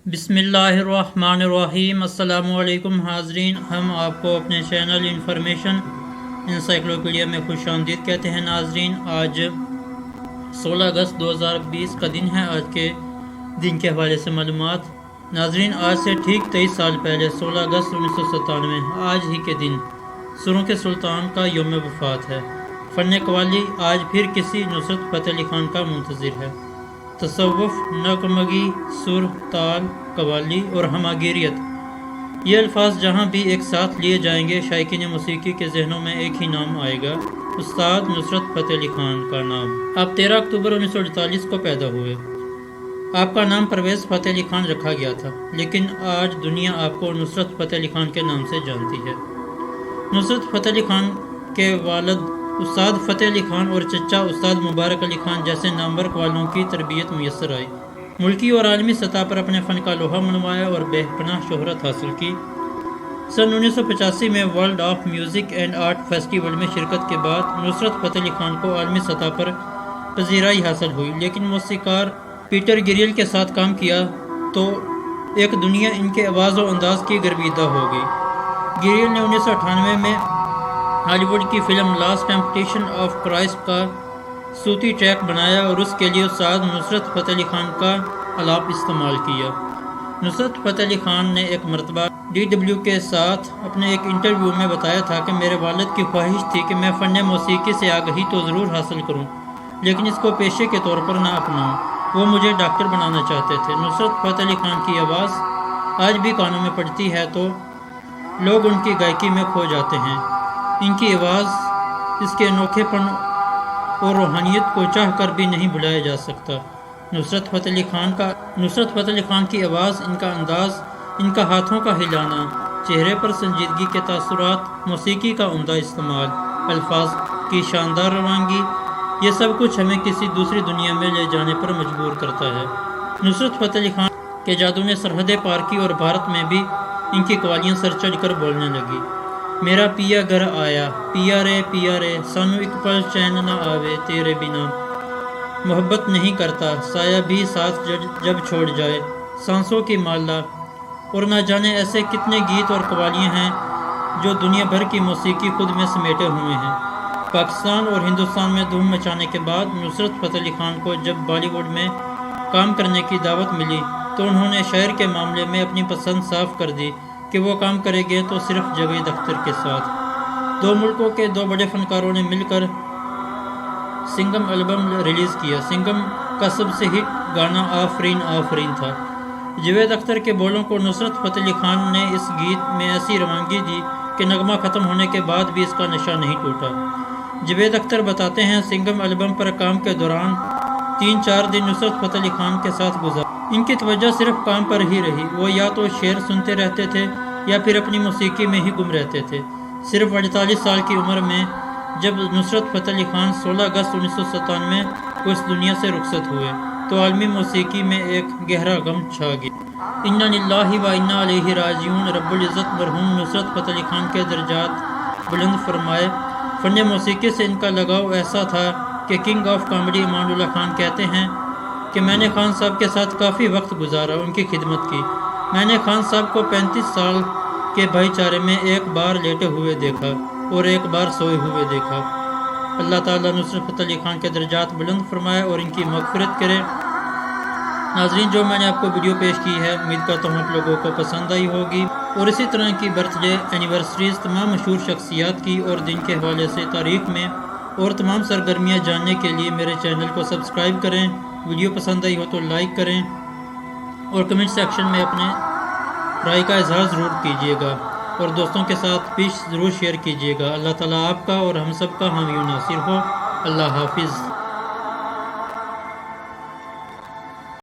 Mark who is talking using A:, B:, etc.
A: बिस्मिल्लाहिर्रहमानिर्रहीम। अस्सलामुअलैकुम हाज़रीन, हम आपको अपने चैनल इंफॉर्मेशन इंसाइक्लोपीडिया में खुशामदीद कहते हैं। नाजरीन, आज 16 अगस्त 2020 का दिन है। आज के दिन के हवाले से मालूमात। नाजरीन, आज से ठीक 23 साल पहले 16 अगस्त 1997 आज ही के दिन सुरों के सुल्तान का यौम वफ़ात है। फ़न क़व्वाली आज फिर किसी नुसरत फ़तेह अली खान का मुंतज़िर है। तसव्वुफ़, नगमगी, सुर, ताल, क़व्वाली और हमागिरियत, ये अल्फाज जहाँ भी एक साथ लिए जाएंगे, शायकीन मौसीकी के जहनों में एक ही नाम आएगा, उस्ताद नुसरत फ़तेह अली खान का नाम। आप 13 अक्टूबर 1948 को पैदा हुए। आपका नाम परवेज़ फ़तेह अली खान रखा गया था, लेकिन आज दुनिया आपको नुसरत फ़तेह अली खान के नाम से जानती है। नुसरत फ़तेह अली खान के वालिद उस्ताद फ़तेह अली खान और चचा उस्ताद मुबारक अली खान जैसे नामवर क़व्वालों की तरबियत मुयस्सर आई। मुल्की और आलमी सतह पर अपने फ़न का लोहा मनवाया और बेपनाह शोहरत हासिल की। सन 1985 में world of music and art festival में शिरकत के बाद नुसरत फ़तेह अली खान को आलमी सतह पर पजीराई हासिल हुई, लेकिन मौसीकार पीटर गिरियल के साथ काम किया तो एक दुनिया इनके आवाज़ और अंदाज की गर्विदा हो गई। गिरियल ने 1998 में हॉलीवुड की film last temptation of Christ का सूती ट्रैक बनाया और उसके लिए उस्ताद नुसरत फ़तेह अली खान का आलाप इस्तेमाल किया। नुसरत फ़तेह अली खान ने एक मरतबा DW के साथ अपने एक इंटरव्यू में बताया था कि मेरे वालिद की ख्वाहिश थी कि मैं फ़न मौसीकी से आगही तो ज़रूर हासिल करूं, लेकिन इसको पेशे के तौर पर ना अपनाऊं। वो मुझे डॉक्टर बनाना चाहते थे। नुसरत फ़तेह अली खान की आवाज़ आज भी कानों में पड़ती है तो लोग उनकी गायकी में खो जाते हैं। इनकी आवाज़, इसके अनोखेपन और रूहानियत को चाह कर भी नहीं भुलाया जा सकता। नुसरत फ़तेह अली खान की आवाज़, इनका अंदाज़, इनका हाथों का हिलाना, चेहरे पर संजीदगी के तासुरात, मौसीकी का उम्दा इस्तेमाल, अल्फाज की शानदार रवानगी, ये सब कुछ हमें किसी दूसरी दुनिया में ले जाने पर मजबूर करता है। नुसरत फ़तेह अली खान के जादू ने सरहदें पार की और भारत में भी इनकी कव्वालियाँ सर चढ़ कर बोलने लगी। मेरा पिया घर आया, पिया रे सानू एक पल चैन न आवे तेरे बिना, मोहब्बत नहीं करता साया भी साथ जब छोड़ जाए, सांसों की माला, और ना जाने ऐसे कितने गीत और कव्वालियाँ हैं जो दुनिया भर की मौसीकी खुद में समेटे हुए हैं। पाकिस्तान और हिंदुस्तान में धूम मचाने के बाद नुसरत फ़तेह अली खान को जब बॉलीवुड में काम करने की दावत मिली तो उन्होंने शायर के मामले में अपनी पसंद साफ कर दी कि वो काम करेंगे तो सिर्फ जावेद अख्तर के साथ। दो मुल्कों के दो बड़े फनकारों ने मिलकर सिंगम एल्बम रिलीज़ किया। सिंगम का सबसे हिट गाना आफरीन आफरीन था। जावेद अख्तर के बोलों को नुसरत फ़तेह अली खान ने इस गीत में ऐसी रवानगी दी कि नगमा ख़त्म होने के बाद भी इसका नशा नहीं टूटा। जावेद अख्तर बताते हैं, सिंगम एल्बम पर काम के दौरान 3-4 दिन नुसरत फ़तेह अली खान के साथ गुजारा। इनकी तवज्जो सिर्फ काम पर ही रही। वो या तो शेर सुनते रहते थे या फिर अपनी मौसीकी में ही गुम रहते थे। सिर्फ 48 साल की उम्र में जब नुसरत फ़तेह अली खान 16 अगस्त 1997 को इस दुनिया से रुखसत हुए तो आलमी मौसीकी में एक गहरा गम छा गया। इन्ना लिल्लाहि व इन्ना अलैहि राजिऊन। रब्बुल इज़्ज़त मरहूम नुसरत फ़तेह अली खान के दर्जात बुलंद फरमाए। फ़न मौसीकी से इनका लगाव ऐसा था कि किंग ऑफ कॉमेडी इमानुल्लाह खान कहते हैं कि मैंने खान साहब के साथ काफ़ी वक्त गुजारा, उनकी खिदमत की। मैंने खान साहब को 35 साल के भाईचारे में एक बार लेटे हुए देखा और एक बार सोए हुए देखा। अल्लाह ताला नुसरत फ़तेह अली खान के दर्जात बुलंद फरमाए और इनकी मग़फ़िरत करे। नाज़रीन, जो मैंने आपको वीडियो पेश की है, उम्मीद करता हूँ आप लोगों को पसंद आई होगी। और इसी तरह की बर्थडे एनिवर्सरीज़, तमाम मशहूर शख्सियात की और दिन के हवाले से तारीख़ में और तमाम सरगर्मियाँ जानने के लिए मेरे चैनल को सब्सक्राइब करें। वीडियो पसंद आई हो तो लाइक करें और कमेंट सेक्शन में अपने राय का इजहार ज़रूर कीजिएगा और दोस्तों के साथ भी ज़रूर शेयर कीजिएगा। अल्लाह ताला आपका और हम सब का हामी नासिर हो। अल्लाह हाफिज़।